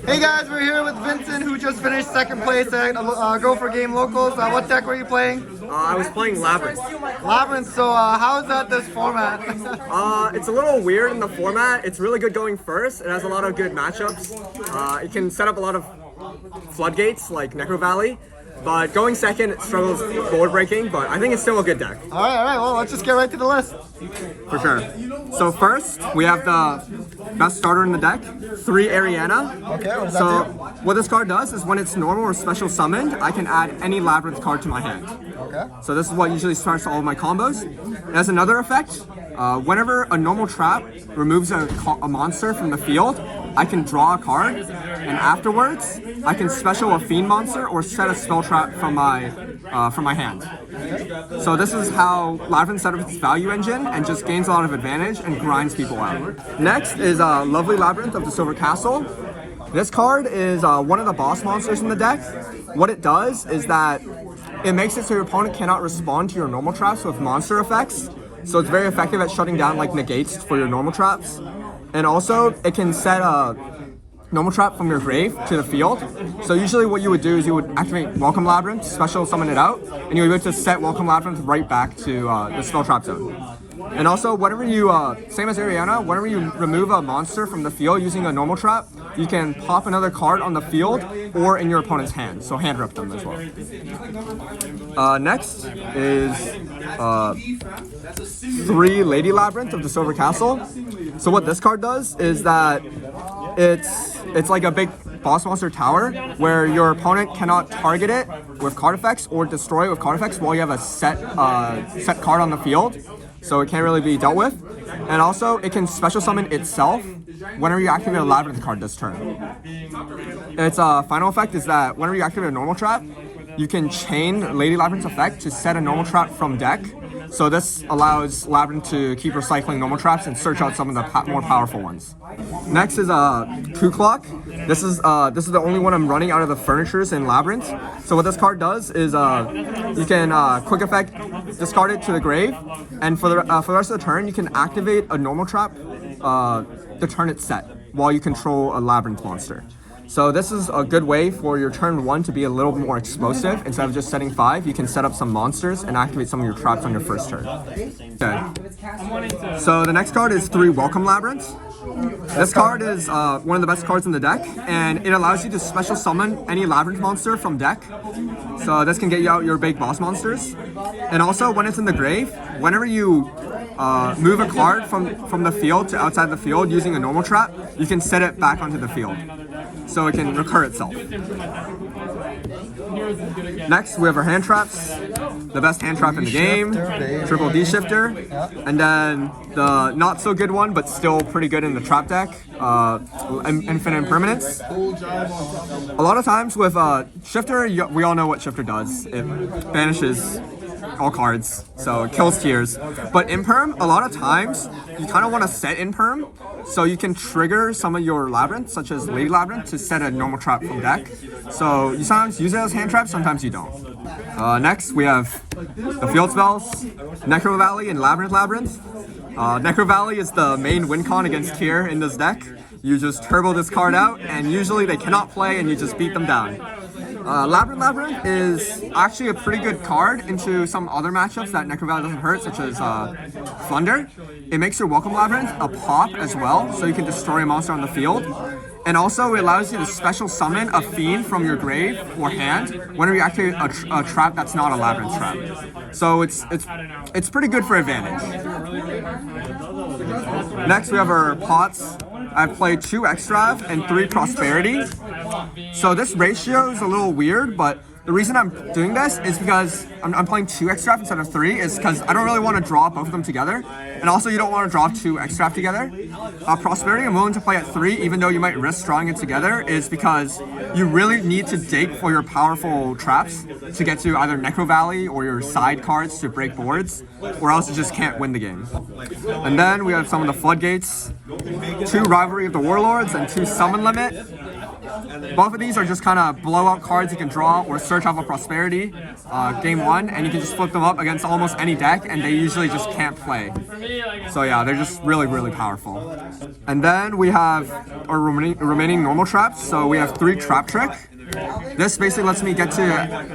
Hey guys, we're here with Vincent, who just finished second place at Go For Game Locals. What deck were you playing? I was playing Labrynth. Labrynth, so how is that this format? It's a little weird in the format. It's really good going first. It has a lot of good matchups. It can set up a lot of floodgates like Necro Valley. But going second, it struggles board breaking, but I think it's still a good deck. All right, well, let's just get right to the list. For sure. So first, we have the best starter in the deck, 3 Ariana. Okay, what does so that do? What this card does is when it's normal or special summoned, I can add any Labrynth card to my hand. Okay. So this is what usually starts all of my combos. It has another effect. Whenever a normal trap removes a monster from the field, I can draw a card, and afterwards, I can special a fiend monster or set a spell trap from my hand. So this is how Labrynth set up its value engine and just gains a lot of advantage and grinds people out. Next is Lovely Labrynth of the Silver Castle. This card is one of the boss monsters in the deck. What it does is that it makes it so your opponent cannot respond to your normal traps with monster effects. So it's very effective at shutting down like negates for your normal traps. And also, it can set a normal trap from your grave to the field. So usually what you would do is you would activate Welcome Labrynth, special summon it out, and you would be able to set Welcome Labrynth right back to the spell trap zone. And also, whenever you, same as Ariana, whenever you remove a monster from the field using a normal trap, you can pop another card on the field or in your opponent's hand, so hand rip them as well. Next is 3 Lady Labrynth of the Silver Castle. So what this card does is that it's like a big boss monster tower where your opponent cannot target it with card effects or destroy it with card effects while you have a set card on the field. So it can't really be dealt with. And also, it can special summon itself whenever you activate a Labrynth card this turn. Its final effect is that whenever you activate a normal trap, you can chain Lady Labrynth's effect to set a normal trap from deck. So this allows Labrynth to keep recycling normal traps and search out some of the more powerful ones. Next is Coup Clock. This is the only one I'm running out of the furnitures in Labrynth. So what this card does is you can quick effect discard it to the grave, and for the rest of the turn you can activate a normal trap the turn it's set while you control a Labrynth monster. So this is a good way for your turn 1 to be a little more explosive. Instead of just setting 5, you can set up some monsters and activate some of your traps on your first turn. Okay. So the next card is 3 Welcome Labrynth. This card is one of the best cards in the deck, and it allows you to special summon any Labrynth monster from deck. So this can get you out your big boss monsters. And also, when it's in the grave, whenever you move a card from the field to outside the field using a normal trap, you can set it back onto the field, so it can recur itself. Next, we have our hand traps. The best hand trap in the game, Triple D Shifter. And then the not so good one, but still pretty good in the trap deck, Infinite Impermanence. A lot of times with Shifter, we all know what Shifter does. It banishes all cards, so it kills tiers. But Imperm, a lot of times, you kind of want to set Imperm, so you can trigger some of your Labrynth, such as Lady Labrynth, to set a normal trap from deck. So you sometimes use it as hand traps, sometimes you don't. Next, we have the field spells, Necro Valley and Labrynth. Necro Valley is the main win con against tier in this deck. You just turbo this card out, and usually they cannot play, and you just beat them down. Labrynth is actually a pretty good card into some other matchups that Necro Valley doesn't hurt, such as Thunder. It makes your Welcome Labrynth a pop as well, so you can destroy a monster on the field. And also, it allows you to special summon a fiend from your grave or hand whenever you activate a trap that's not a Labrynth trap. So it's pretty good for advantage. Next, we have our pots. I've played 2 Extrav and 3 Prosperity. So this ratio is a little weird, but the reason I'm doing this is because I'm playing 2 Extrav instead of 3 is because I don't really want to draw both of them together. And also, you don't want to draw 2 Extrav together. Prosperity, I'm willing to play at 3, even though you might risk drawing it together, is because you really need to dig for your powerful traps to get to either Necro Valley or your side cards to break boards, or else you just can't win the game. And then we have some of the floodgates, 2 Rivalry of the Warlords and 2 Summon Limit. both of these are just kind of blowout cards you can draw or search off of Prosperity game 1, and you can just flip them up against almost any deck, and they usually just can't play. So yeah, they're just really, really powerful. And then we have our remaining normal traps. So we have 3 Trap Trick. This basically lets me get to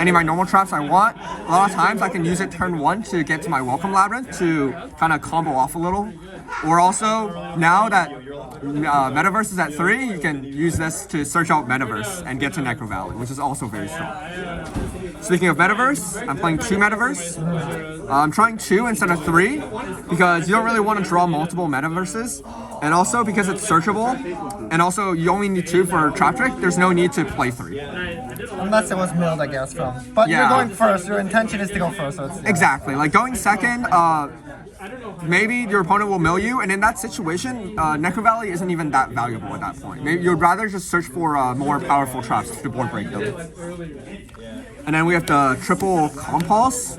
any of my normal traps I want. A lot of times I can use it turn 1 to get to my Welcome Labyrinth to kind of combo off a little. Or also, now that Metaverse is at 3, you can use this to search out Metaverse and get to Necro Valley, which is also very strong. Speaking of Metaverse, I'm playing 2 Metaverse. I'm trying 2 instead of 3 because you don't really want to draw multiple Metaverses. And also because it's searchable, and also you only need 2 for Trap Trick, there's no need to play 3. Unless it was milled, I guess, from. But Yeah. you're going first. Your intention is to go first. So it's, Exactly. Like going second, maybe your opponent will mill you, and in that situation, Necro Valley isn't even that valuable at that point. Maybe you'd rather just search for more powerful traps to board break them. And then we have the triple Compulse.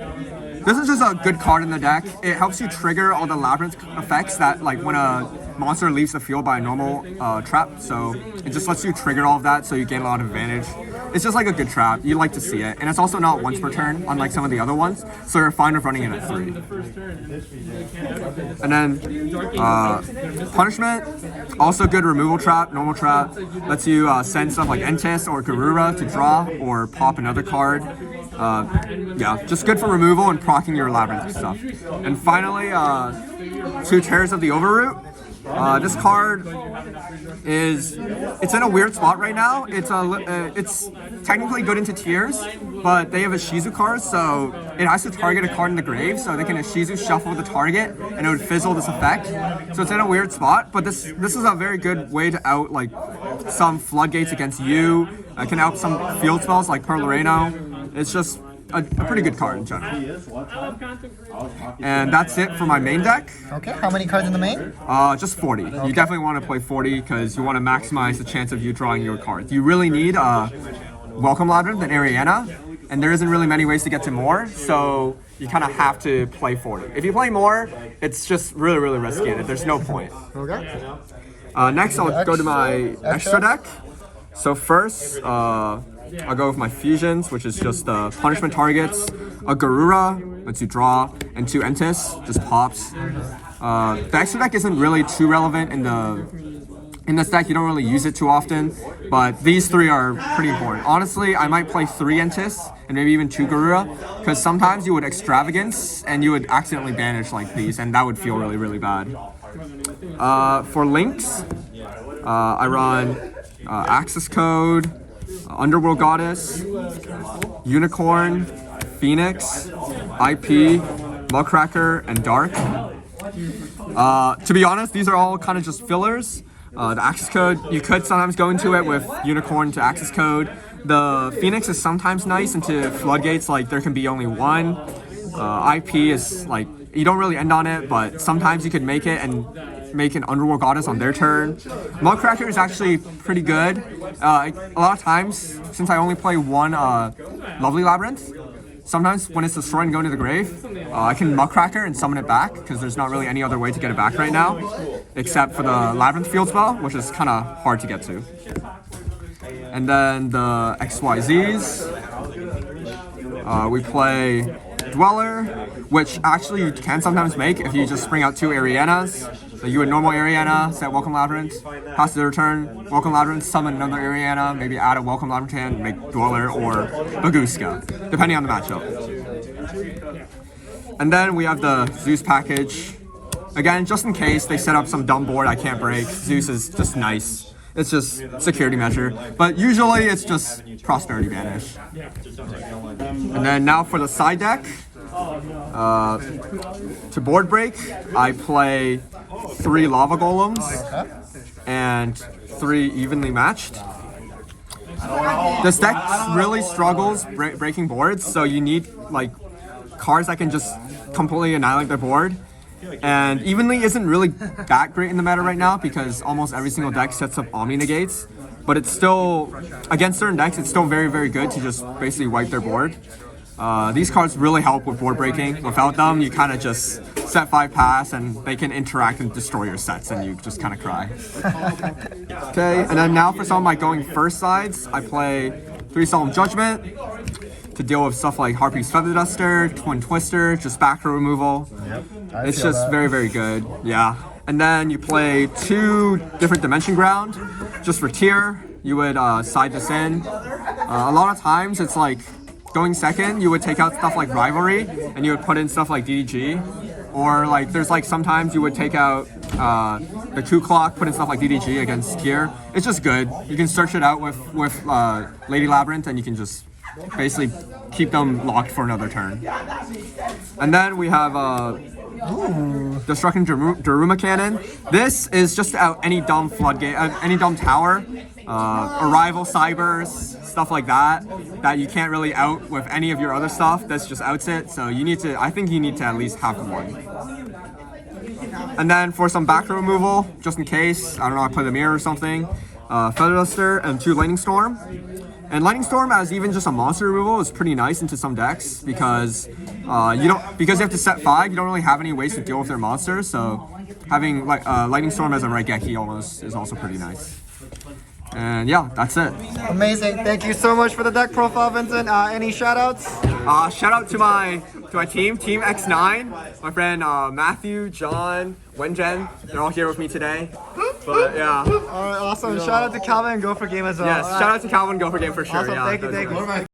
This is just a good card in the deck. It helps you trigger all the Labrynth effects that, like, when a monster leaves the field by a normal trap. So it just lets you trigger all of that, so you gain a lot of advantage. It's just like a good trap. You like to see it, and it's also not once per turn, unlike some of the other ones. So you're fine with running it at 3. And then Punishment, also good removal trap, normal trap. Lets you send stuff like Entis or Garura to draw or pop another card. Yeah, just good for removal and proccing your Labrynth stuff. And finally, 2 Terrors of the Overroot. This card it's in a weird spot right now. It's technically good into tiers, but they have a Shizu card, so it has to target a card in the grave, so they can Shizu shuffle the target, and it would fizzle this effect. So it's in a weird spot, but this is a very good way to out like some floodgates against you. It can out some field spells like Perloreno. It's just a pretty good card in general. And that's it for my main deck. okay, how many cards in the main? Just 40. Okay. You definitely want to play 40 because you want to maximize the chance of you drawing your cards. You really need Welcome Labyrinth and Ariana, and there isn't really many ways to get to more, so you kind of have to play 40. If you play more, it's just really, really risky. There's no point. Okay. Next, I'll go to my extra deck. So first, I'll go with my fusions, which is just the punishment targets. A Garura lets you draw, and 2 Entis just pops. The extra deck isn't really too relevant in this deck. You don't really use it too often, but these 3 are pretty important. Honestly, I might play 3 Entis and maybe even 2 Garura, because sometimes you would extravagance and you would accidentally banish like these, and that would feel really, really bad. For links, I run Access Code, Underworld Goddess, Unicorn, Phoenix, IP, Muckracker, and Dark. To be honest, these are all kind of just fillers. The Access Code, you could sometimes go into it with Unicorn to Access Code. The Phoenix is sometimes nice into Floodgates, like there can be only 1. IP is like, you don't really end on it, but sometimes you could make it and make an Underworld Goddess on their turn. Muckracker is actually pretty good. A lot of times, since I only play 1 Lovely Labyrinth, sometimes when it's destroyed and going to the grave, I can Muckracker and summon it back, because there's not really any other way to get it back right now, except for the Labyrinth field spell, which is kind of hard to get to. And then the XYZs, we play Dweller, which actually you can sometimes make if you just spring out 2 Arianas. So you would normal Ariana, set Welcome Labyrinth, pass the return, Welcome Labyrinth, summon another Ariana, maybe add a Welcome Labyrinth hand, make Dweller or Baguska, depending on the matchup. And then we have the Zeus package. Again, just in case they set up some dumb board I can't break, Zeus is just nice. It's just security measure, but usually it's just Prosperity Banish. And then now for the side deck. To board break, I play 3 Lava Golems and 3 Evenly Matched. This deck really struggles breaking boards, so you need like cards that can just completely annihilate their board. And Evenly isn't really that great in the meta right now because almost every single deck sets up Omni Negates, but it's still, against certain decks, it's still very, very good to just basically wipe their board. These cards really help with board breaking. Without them, you kind of just set 5 pass and they can interact and destroy your sets and you just kind of cry. Okay, and then now for some of my going first sides, I play 3 Solemn Judgment to deal with stuff like Harpy's Feather Duster, Twin Twister, just back row removal. It's just very, very good. Yeah. And then you play 2 different Dimension Ground just for tier. You would side this in. A lot of times it's like going second, you would take out stuff like Rivalry and you would put in stuff like DDG. Or like there's like sometimes you would take out the 2 clock, put in stuff like DDG against tier. It's just good. You can search it out with Lady Labrynth and you can just basically keep them locked for another turn. And then we have Destruction Daruma Cannon. This is just out any dumb floodgate, any dumb tower, Arrival Cybers, stuff like that you can't really out with any of your other stuff. This just outs it. So you need to, I think you need to at least have 1. And then for some back row removal, just in case, I don't know, I play the mirror or something, Feather Duster and 2 Lightning Storm. And Lightning Storm as even just a monster removal is pretty nice into some decks because you have to set 5, you don't really have any ways to deal with their monsters, so having like Lightning Storm as a Raigeki almost is also pretty nice. And yeah, that's it. Amazing. Thank you so much for the deck profile, Vincent. Any shout outs? Shout out to my team, Team X9, my friend Matthew, John, Wenjen. They're all here with me today. But yeah. All right, awesome. Shout out to Calvin and Go for Game as well. Yes, shout out to Calvin, Go for Game for sure. Awesome. Yeah, Thank you.